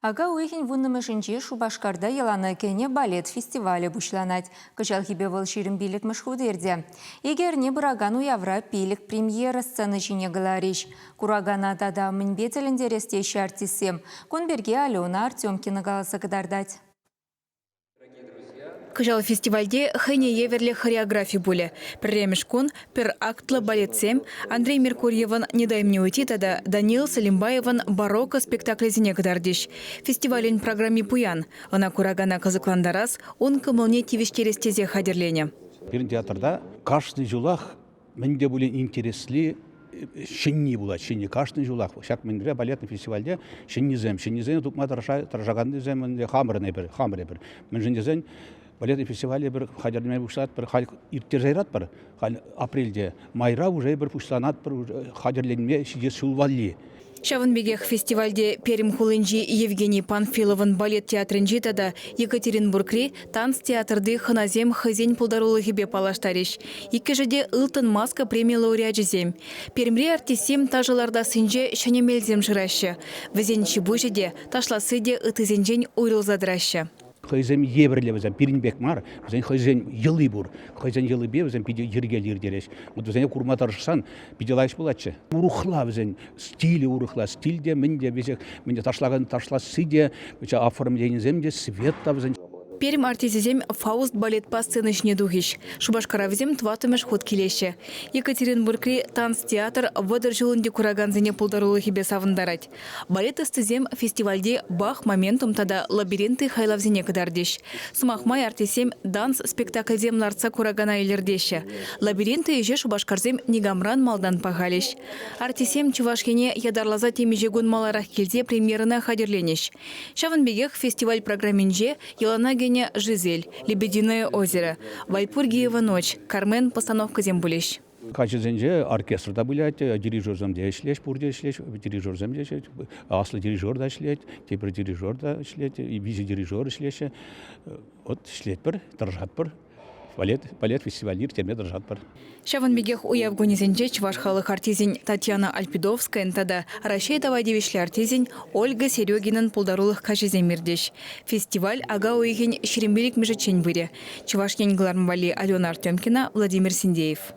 Ага уйхин вуннымышынче Шубашкарда яланы кене балет фестивалі бушланать. Кычал хибе выл ширим билік мышхудерде. Егер не бұраган уявра билік премьера сцены жіне гылариш. Курагана тада мінбетелінде рестейші артисем. Конберге Алена Артемкина галасы кыдардать. Кыжал фестивальде хэне еверле хореографии буле. Премешкун, пер актлы балетсем, Андрей Меркурьеван недаймне уйти тада Даниил Салимбаеван барокко спектаклезіне кыдардиш. Фестивален программе пуян. Она курагана кызыкландарас, он кымылне тивиштерестезе хадерлене. Пирин театрда каждый жулах менде буле интересли шенни була, шенни каждый жулах. Шак мендре балетный фестивальде шеннизем тукма таржаганды зем хамры бер. Мен жендезен балетный фестивале бір хадерме бушлат, бір хал иртежайрат бір, хал апрельде майра уже бір пушланат, бір хадерленме сидес шулвалли. Шавынбегех фестивальде Перим хулынжи Евгений Панфилован балет театрынжи тада Екатеринбургри танц театрды ханазем хызень пулдарулы хибе палаштариш. Иккежеде ылтын маска премия лауреатжизем. Перимре артисем тажыларда сынже шанемелзем жырашы. Візен чебужеде ташласыде ытызенжен уйрылзадыраща. Хызем еврле візен пиринбек мар, візен хызен йылы бур. Хызен йылы бе візен пиде ергелер дереш. Вот візен курматарышсан пиделайш булатчы. Урухла візен стиле урухла, стильде менде візен менде ташлаган ташласыде, оформлениземде свет візен. Перим артизизем Фауст балет по сценочне духищ. Шубашкаравзем тватымеш ход келеше. Екатеринбургри танц-театр выдыр жылынде кураганзене пулдарулы хибе савындарать. Балет эстезем фестивальде бах моментум тада лабиринты хайлавзене кыдардеш. Сумахмай артисем данс спектакльзем ларца курагана илердеше. Лабиринты еже Шубашкарзем негамран малдан пагалеш. Артисем Чувашкене ядарлаза темежегун маларах келзе премьерына хадерленеш. Шавынбегех фестиваль программинже елана «Жизель», «Лебединое озеро», «Вальпургиева ночь», «Кармен» постановка зембулищ. Качезенже оркестрда булять, дирижерзем дешлеш, пурдешлеш, дирижерзем дешлеш, аслы дирижер да шлет, теперь дирижер да шлет, и вице-дирижер шлеше. Вот шлет пер, дрожат пер. Балет фестивалир терме дрожат пер. Шавынбегех уявгонезенже чуваш халық артизин Татьяна Альпидовская тада Рашейтова девишлі артизин Ольга Серегинын пулдарулых кашеземирдеш. Фестиваль ага уйген шерембелик межечен выре. Чуваш еңгілармвали Алена Артемкина, Владимир Синдеев.